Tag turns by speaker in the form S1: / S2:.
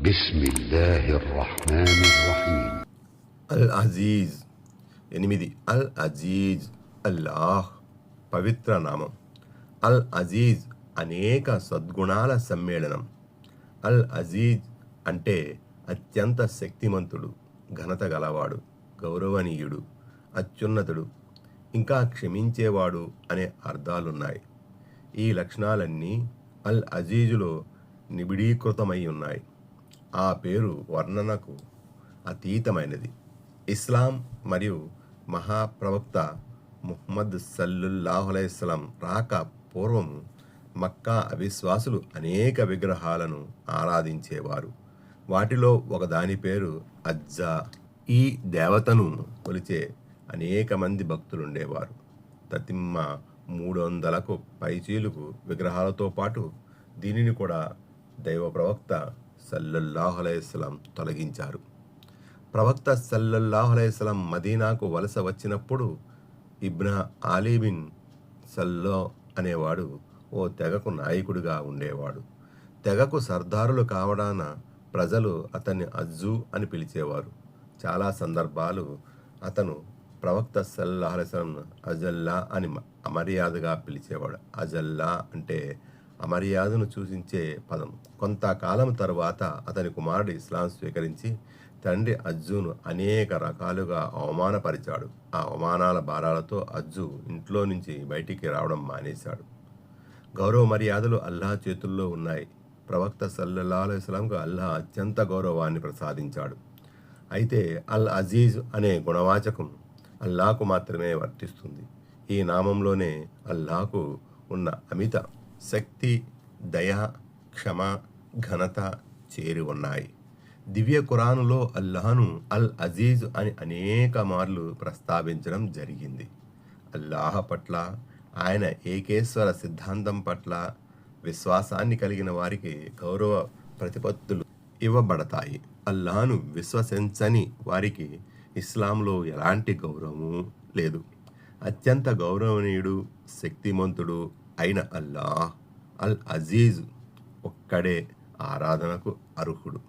S1: బిస్మిల్లాహిర్ రహ్మానిర్ రహీం.
S2: అల్ అజీజ్ 8. అల్ అజీజ్ అల్లాహ్ పవిత్ర నామం. అల్ అజీజ్ అనేక సద్గుణాల సమ్మేళనం. అల్ అజీజ్ అంటే అత్యంత శక్తిమంతుడు, ఘనత గలవాడు, గౌరవనీయుడు, అత్యున్నతుడు, ఇంకా క్షమించేవాడు అనే అర్థాలున్నాయి. ఈ లక్షణాలన్నీ అల్ అజీజులో నిబిడీకృతమై ఉన్నాయి. ఆ పేరు వర్ణనకు అతీతమైనది. ఇస్లాం మరియు మహాప్రవక్త ముహమ్మద్ సల్లల్లాహు అలైహి వసల్లం రాక పూర్వము మక్కా అవిశ్వాసులు అనేక విగ్రహాలను ఆరాధించేవారు. వాటిలో ఒకదాని పేరు అజ్జా. ఈ దేవతను కొలిచే అనేక మంది భక్తులుండేవారు. తతిమ్మ 300కు పైచీలుకు విగ్రహాలతో పాటు దీనిని కూడా దైవ ప్రవక్త సల్లల్లాహు అలైహి వసల్లం తొలగించారు. ప్రవక్త సల్లల్లాహు అలైహి వసల్లం మదీనాకు వలస వచ్చినప్పుడు ఇబ్న ఆలీ బిన్ సల్లో అనేవాడు ఓ తెగకు నాయకుడిగా ఉండేవాడు. తెగకు సర్దారులు కావడాన ప్రజలు అతన్ని అజ్జు అని పిలిచేవారు. చాలా సందర్భాలు అతను ప్రవక్త సల్లల్లాహు అలైహి వసల్లం అజల్లా అని అమర్యాదగా పిలిచేవాడు. అజల్లా అంటే అమర్యాదను సూచించే పదం. కొంతకాలం తరువాత అతని కుమారుడు ఇస్లాం స్వీకరించి తండ్రి అజ్జును అనేక రకాలుగా అవమానపరిచాడు. ఆ అవమానాల భారాలతో అజ్జు ఇంట్లో నుంచి బయటికి రావడం మానేశాడు. గౌరవ మర్యాదలు అల్లాహ్ చేతుల్లో ఉన్నాయి. ప్రవక్త సల్లల్లాహు అలైహి వసల్లంకు అల్లాహ్ అత్యంత గౌరవాన్ని ప్రసాదించాడు. అయితే అల్ అజీజ్ అనే గుణవాచకం అల్లాహకు మాత్రమే వర్తిస్తుంది. ఈ నామంలోనే అల్లాహకు ఉన్న అమిత శక్తి, దయ, క్షమ, ఘనత చేరి ఉన్నాయి. దివ్య ఖురానులో అల్లాహను అల్ అజీజ్ అని అనేక మార్లు ప్రస్తావించడం జరిగింది. అల్లాహ్ పట్ల, ఆయన ఏకేశ్వర సిద్ధాంతం పట్ల విశ్వాసాన్ని కలిగిన వారికి గౌరవ ప్రతిపత్తులు ఇవ్వబడతాయి. అల్లాహను విశ్వసించని వారికి ఇస్లాంలో ఎలాంటి గౌరవము లేదు. అత్యంత గౌరవనీయుడు, శక్తిమంతుడు అయిన అల్లాహ్ అల్ అజీజ్ ఒక్కడే ఆరాధనకు అర్హుడు.